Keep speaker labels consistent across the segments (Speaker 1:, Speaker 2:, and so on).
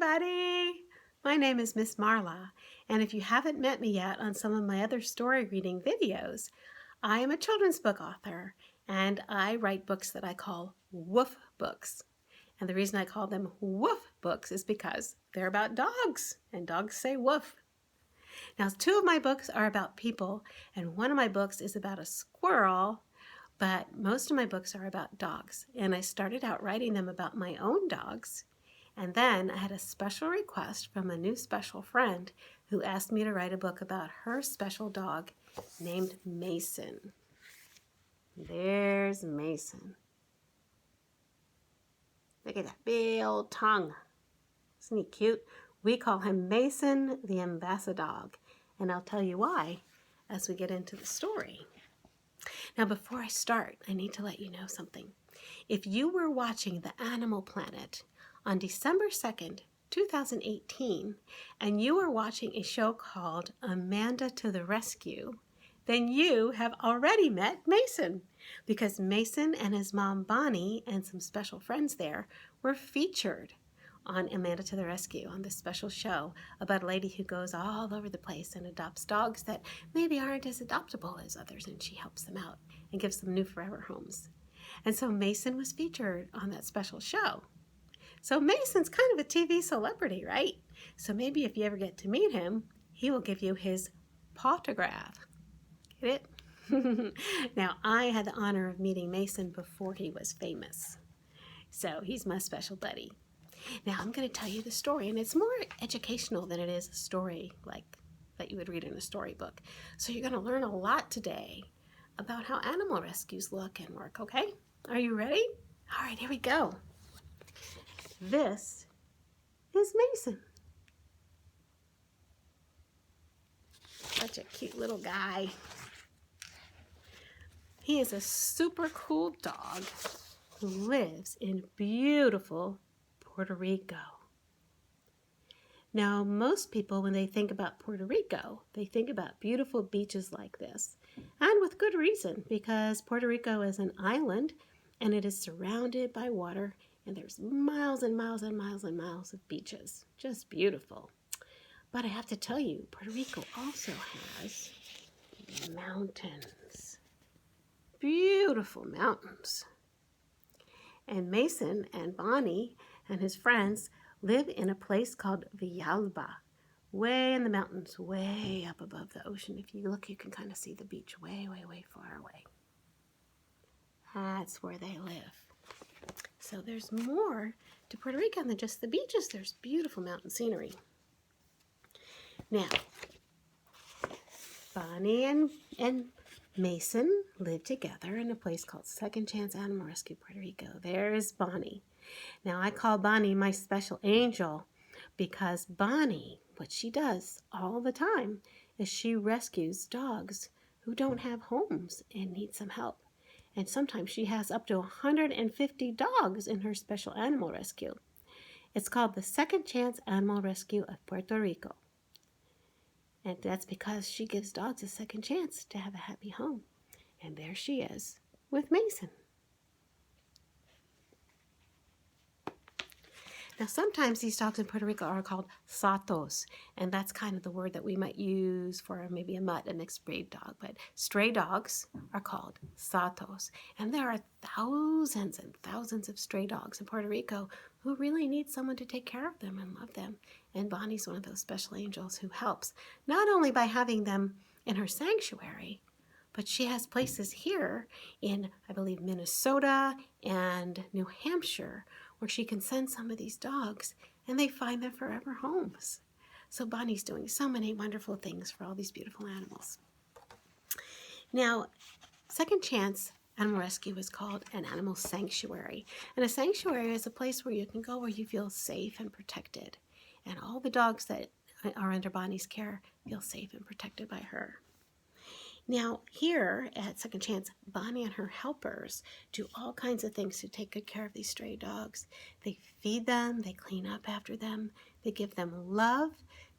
Speaker 1: everybody! My name is Miss Marla, and if you haven't met me yet on some of my other story reading videos, I am a children's book author, and I write books that I call woof books. And the reason I call them woof books is because they're about dogs, and dogs say woof. Now, two of my books are about people, and one of my books is about a squirrel, but most of my books are about dogs. And I started out writing them about my own dogs. And then I had a special request from a new special friend who asked me to write a book about her special dog named Mason. There's Mason. Look at that big old tongue. Isn't he cute? We call him Mason the Ambassadog, and I'll tell you why as we get into the story. Now, before I start, I need to let you know something. If you were watching the Animal Planet on December 2nd, 2018, and you were watching a show called Amanda to the Rescue, then you have already met Mason, because Mason and his mom Bonnie and some special friends there were featured on Amanda to the Rescue on this special show about a lady who goes all over the place and adopts dogs that maybe aren't as adoptable as others, and she helps them out and gives them new forever homes. And so Mason was featured on that special show. So Mason's kind of a TV celebrity, right? So maybe if you ever get to meet him, he will give you his autograph. Get it? Now, I had the honor of meeting Mason before he was famous. So he's my special buddy. Now, I'm going to tell you the story, and it's more educational than it is a story like that you would read in a storybook. So you're going to learn a lot today about how animal rescues look and work, okay? Are you ready? All right, here we go. This is Mason. Such a cute little guy. He is a super cool dog who lives in beautiful Puerto Rico. Now, most people, when they think about Puerto Rico, they think about beautiful beaches like this. And with good reason, because Puerto Rico is an island and it is surrounded by water, and there's miles and miles and miles and miles of beaches. Just beautiful. But I have to tell you, Puerto Rico also has mountains. Beautiful mountains. And Mason and Bonnie and his friends live in a place called Villalba, way in the mountains, way up above the ocean. If you look, you can kind of see the beach way, way, way far away. That's where they live. So there's more to Puerto Rico than just the beaches. There's beautiful mountain scenery. Now, Bonnie and Mason live together in a place called Second Chance Animal Rescue, Puerto Rico. There's Bonnie. Now, I call Bonnie my special angel because Bonnie, what she does all the time is she rescues dogs who don't have homes and need some help. And sometimes she has up to 150 dogs in her special animal rescue. It's called the Second Chance Animal Rescue of Puerto Rico. And that's because she gives dogs a second chance to have a happy home. And there she is with Mason. Now, sometimes these dogs in Puerto Rico are called satos, and that's kind of the word that we might use for maybe a mutt, a mixed breed dog. But stray dogs are called satos, and there are thousands and thousands of stray dogs in Puerto Rico who really need someone to take care of them and love them. And Bonnie's one of those special angels who helps, not only by having them in her sanctuary, but she has places here in, I believe, Minnesota and New Hampshire where she can send some of these dogs and they find their forever homes. So Bonnie's doing so many wonderful things for all these beautiful animals. Now, Second Chance Animal Rescue is called an animal sanctuary. And a sanctuary is a place where you can go where you feel safe and protected. And all the dogs that are under Bonnie's care feel safe and protected by her. Now, here at Second Chance, Bonnie and her helpers do all kinds of things to take good care of these stray dogs. They feed them, they clean up after them, they give them love,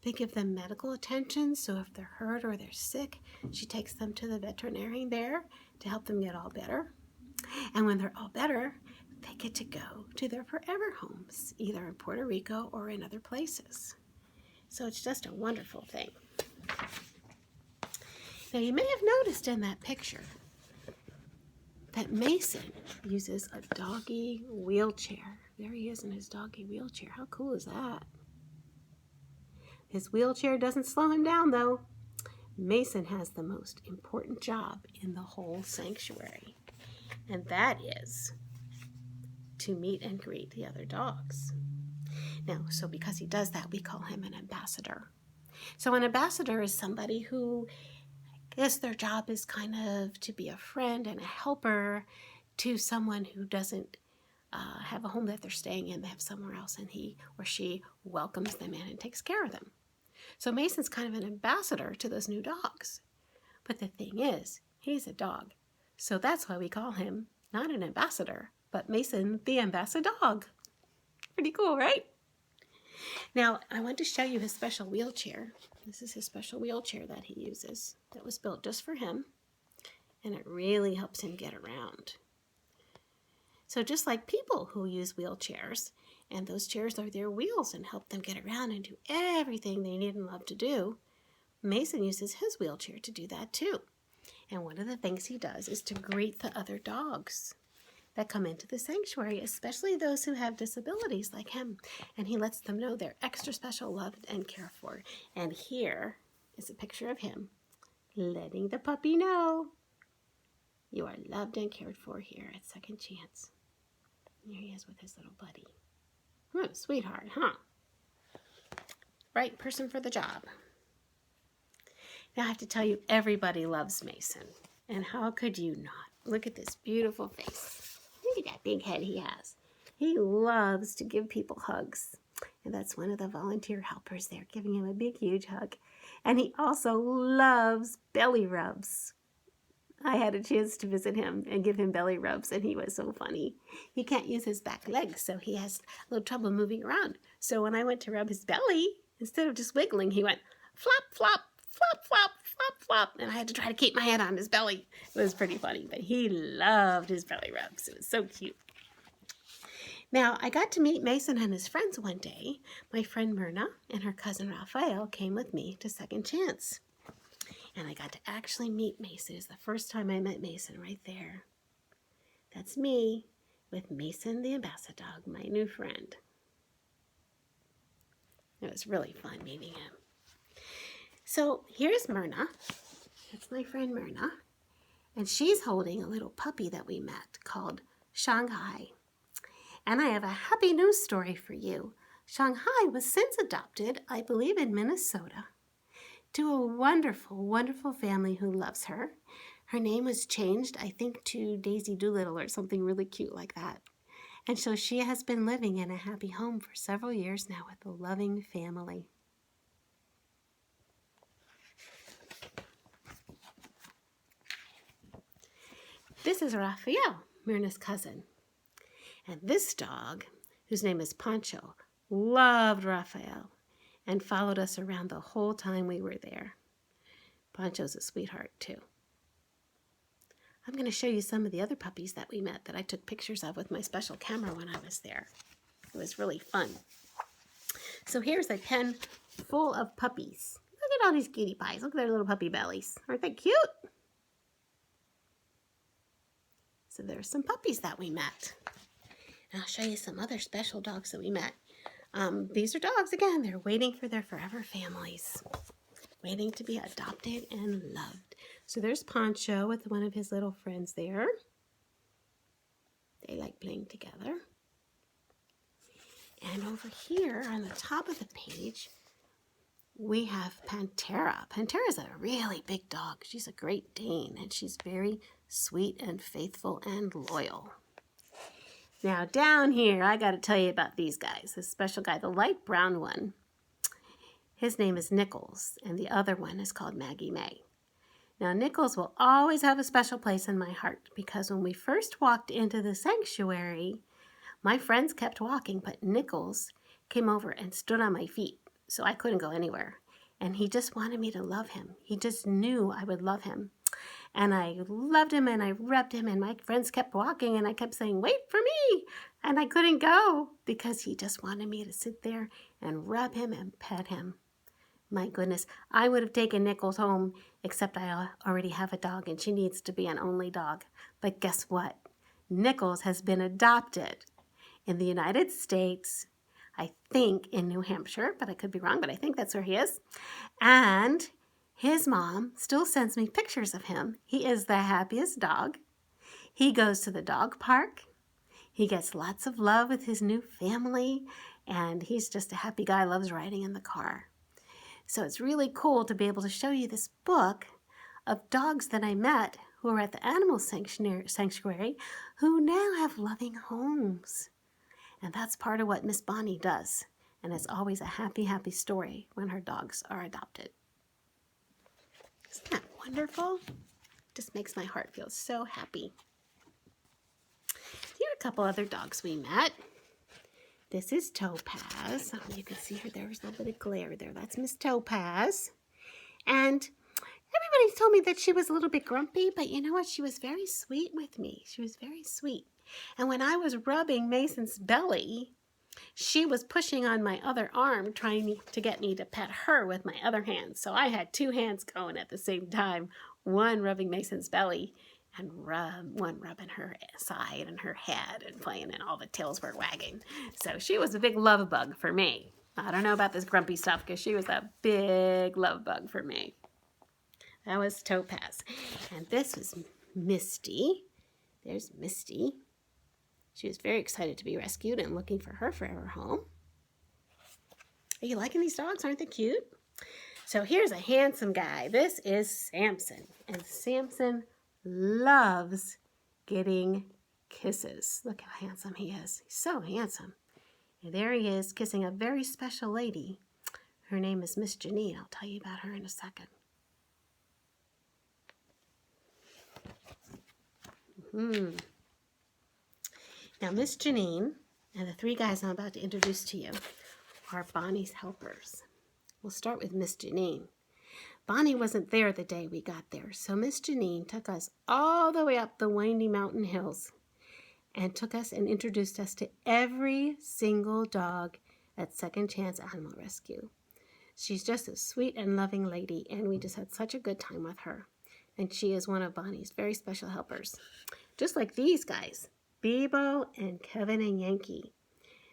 Speaker 1: they give them medical attention, so if they're hurt or they're sick, she takes them to the veterinarian there to help them get all better. And when they're all better, they get to go to their forever homes, either in Puerto Rico or in other places. So it's just a wonderful thing. Now you may have noticed in that picture that Mason uses a doggy wheelchair. There he is in his doggy wheelchair. How cool is that? His wheelchair doesn't slow him down though. Mason has the most important job in the whole sanctuary, and that is to meet and greet the other dogs. Now, so because he does that, we call him an ambassador. So an ambassador is somebody who, I guess their job is kind of to be a friend and a helper to someone who doesn't have a home that they're staying in. They have somewhere else, and he or she welcomes them in and takes care of them. So Mason's kind of an ambassador to those new dogs. But the thing is, he's a dog. So that's why we call him not an ambassador, but Mason the Ambassadog. Pretty cool, right? Now, I want to show you his special wheelchair. This is his special wheelchair that he uses. That was built just for him, and it really helps him get around. So just like people who use wheelchairs, and those chairs are their wheels and help them get around and do everything they need and love to do, Mason uses his wheelchair to do that too. And one of the things he does is to greet the other dogs that come into the sanctuary, especially those who have disabilities like him. And he lets them know they're extra special, loved, and cared for. And here is a picture of him letting the puppy know you are loved and cared for here at Second Chance. There he is with his little buddy. Sweetheart, huh? Right person for the job. Now I have to tell you, everybody loves Mason. And how could you not? Look at this beautiful face. Look at that big head he has. He loves to give people hugs. And that's one of the volunteer helpers there, giving him a big, huge hug. And he also loves belly rubs. I had a chance to visit him and give him belly rubs, and he was so funny. He can't use his back legs, so he has a little trouble moving around. So when I went to rub his belly, instead of just wiggling, he went flop, flop, flop, flop, flop, flop. And I had to try to keep my head on his belly. It was pretty funny, but he loved his belly rubs. It was so cute. Now, I got to meet Mason and his friends one day. My friend Myrna and her cousin Raphael came with me to Second Chance. And I got to actually meet Mason. It's the first time I met Mason right there. That's me with Mason the Ambassadog, my new friend. It was really fun meeting him. So here's Myrna. That's my friend Myrna. And she's holding a little puppy that we met called Shanghai. And I have a happy news story for you. Shanghai was since adopted, I believe, in Minnesota, to a wonderful, wonderful family who loves her. Her name was changed, I think, to Daisy Doolittle or something really cute like that. And so she has been living in a happy home for several years now with a loving family. This is Raphael, Myrna's cousin. And this dog, whose name is Pancho, loved Raphael and followed us around the whole time we were there. Pancho's a sweetheart, too. I'm going to show you some of the other puppies that we met that I took pictures of with my special camera when I was there. It was really fun. So here's a pen full of puppies. Look at all these cutie pies. Look at their little puppy bellies. Aren't they cute? So there's some puppies that we met. And I'll show you some other special dogs that we met. These are dogs, again, they're waiting for their forever families, waiting to be adopted and loved. So there's Pancho with one of his little friends there. They like playing together. And over here on the top of the page, we have Pantera. Pantera's a really big dog. She's a Great Dane, and she's very sweet and faithful and loyal. Now down here, I got to tell you about these guys. This special guy, the light brown one, his name is Nichols, and the other one is called Maggie May. Now Nichols will always have a special place in my heart because when we first walked into the sanctuary, my friends kept walking, but Nichols came over and stood on my feet, so I couldn't go anywhere. And he just wanted me to love him. He just knew I would love him. And I loved him and I rubbed him, and my friends kept walking and I kept saying, wait for me. And I couldn't go because he just wanted me to sit there and rub him and pet him. My goodness, I would have taken Nichols home, except I already have a dog and she needs to be an only dog. But guess what? Nichols has been adopted in the United States, I think in New Hampshire, but I could be wrong, but I think that's where he is. And his mom still sends me pictures of him. He is the happiest dog. He goes to the dog park. He gets lots of love with his new family, and he's just a happy guy, loves riding in the car. So it's really cool to be able to show you this book of dogs that I met who are at the animal sanctuary who now have loving homes. And that's part of what Miss Bonnie does. And it's always a happy, happy story when her dogs are adopted. Isn't that wonderful? Just makes my heart feel so happy. Here are a couple other dogs we met. This is Topaz. You can see her, there's a little bit of glare there. That's Miss Topaz. And everybody told me that she was a little bit grumpy, but you know what? She was very sweet with me. She was very sweet. And when I was rubbing Mason's belly, she was pushing on my other arm, trying to get me to pet her with my other hand. So I had two hands going at the same time, one rubbing Mason's belly and one rubbing her side and her head and playing, and all the tails were wagging. So she was a big love bug for me. I don't know about this grumpy stuff because she was a big love bug for me. That was Topaz. And this was Misty. There's Misty. She was very excited to be rescued and looking for her forever home. Are you liking these dogs? Aren't they cute? So here's a handsome guy. This is Samson. And Samson loves getting kisses. Look how handsome he is. He's so handsome. And there he is kissing a very special lady. Her name is Miss Janine. I'll tell you about her in a second. Now, Miss Janine and the three guys I'm about to introduce to you are Bonnie's helpers. We'll start with Miss Janine. Bonnie wasn't there the day we got there, so Miss Janine took us all the way up the windy mountain hills and took us and introduced us to every single dog at Second Chance Animal Rescue. She's just a sweet and loving lady, and we just had such a good time with her. And she is one of Bonnie's very special helpers. Just like these guys, Bebo and Kevin and Yankee.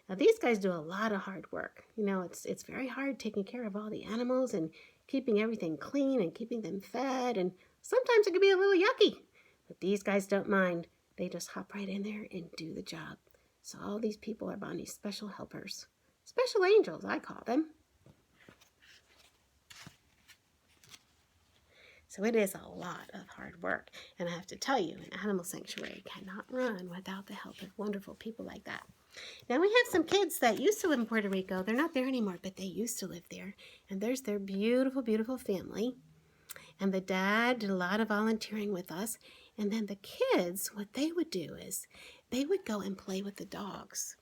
Speaker 1: Now these guys do a lot of hard work. You know, it's very hard taking care of all the animals and keeping everything clean and keeping them fed, and sometimes it can be a little yucky. But these guys don't mind. They just hop right in there and do the job. So all these people are Bonnie's special helpers. Special angels, I call them. So it is a lot of hard work. And I have to tell you, an animal sanctuary cannot run without the help of wonderful people like that. Now we have some kids that used to live in Puerto Rico. They're not there anymore, but they used to live there. And there's their beautiful, beautiful family. And the dad did a lot of volunteering with us. And then the kids, what they would do is they would go and play with the dogs.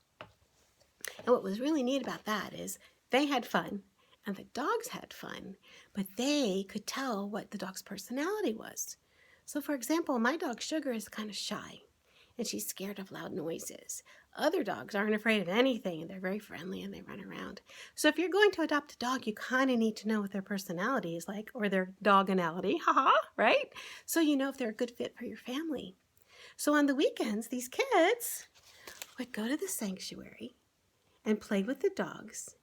Speaker 1: And what was really neat about that is they had fun. And the dogs had fun, but they could tell what the dog's personality was. So for example, my dog Sugar is kind of shy, and she's scared of loud noises. Other dogs aren't afraid of anything, and they're very friendly, and they run around. So if you're going to adopt a dog, you kind of need to know what their personality is like, or their doganality, right? So you know if they're a good fit for your family. So on the weekends, these kids would go to the sanctuary and play with the dogs,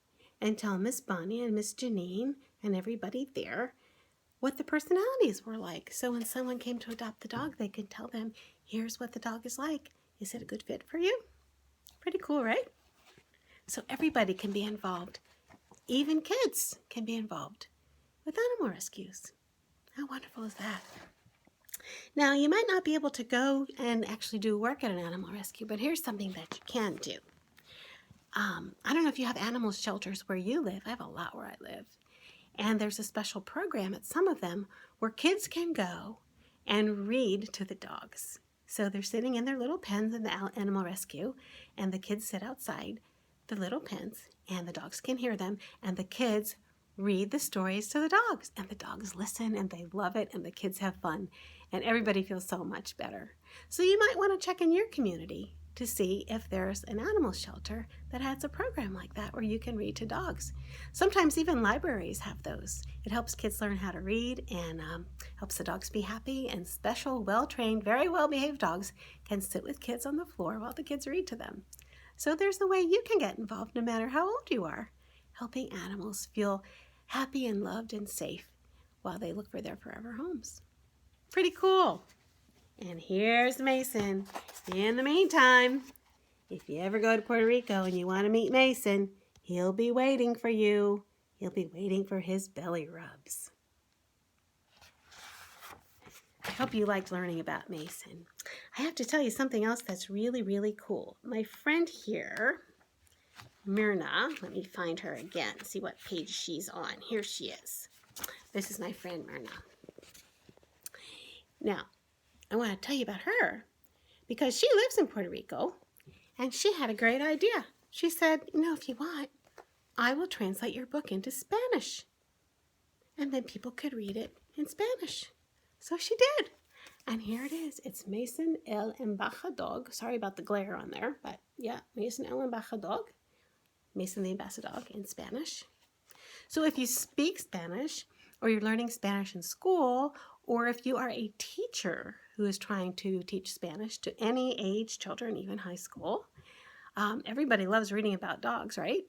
Speaker 1: and tell Miss Bonnie and Miss Janine and everybody there what the personalities were like. So when someone came to adopt the dog, they could tell them, here's what the dog is like. Is it a good fit for you? Pretty cool, right? So everybody can be involved. Even kids can be involved with animal rescues. How wonderful is that? Now, you might not be able to go and actually do work at an animal rescue, but here's something that you can do. I don't know if you have animal shelters where you live. I have a lot where I live. And there's a special program at some of them where kids can go and read to the dogs. So they're sitting in their little pens in the animal rescue, and the kids sit outside the little pens, and the dogs can hear them, and the kids read the stories to the dogs, and the dogs listen and they love it, and the kids have fun, and everybody feels so much better. So you might want to check in your community to see if there's an animal shelter that has a program like that where you can read to dogs. Sometimes even libraries have those. It helps kids learn how to read and helps the dogs be happy, and special, well-trained, very well-behaved dogs can sit with kids on the floor while the kids read to them. So there's a way you can get involved no matter how old you are, helping animals feel happy and loved and safe while they look for their forever homes. Pretty cool. And here's Mason. In the meantime, if you ever go to Puerto Rico and you want to meet Mason, he'll be waiting for you. He'll be waiting for his belly rubs. I hope you liked learning about Mason. I have to tell you something else that's really, really cool. My friend here, Myrna, let me find her again, see what page she's on. Here she is. This is my friend Myrna. Now, I want to tell you about her because she lives in Puerto Rico, and she had a great idea. She said, if you want, I will translate your book into Spanish, and then people could read it in Spanish. So she did. And here it is. It's Mason el Ambassadog. Sorry about the glare on there, but yeah, Mason el Ambassadog. Mason the Ambassadog in Spanish. So if you speak Spanish, or you're learning Spanish in school, or if you are a teacher who is trying to teach Spanish to any age, children, even high school, everybody loves reading about dogs, right?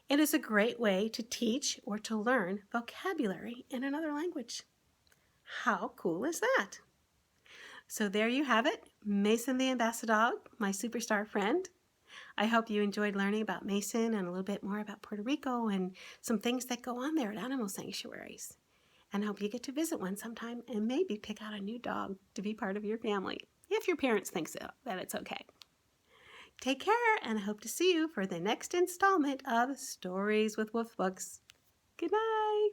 Speaker 1: It is a great way to teach or to learn vocabulary in another language. How cool is that? So there you have it, Mason the Ambassadog, my superstar friend. I hope you enjoyed learning about Mason and a little bit more about Puerto Rico and some things that go on there at animal sanctuaries. And I hope you get to visit one sometime and maybe pick out a new dog to be part of your family, if your parents think so, that it's okay. Take care, and I hope to see you for the next installment of Stories with Woofbooks. Good night.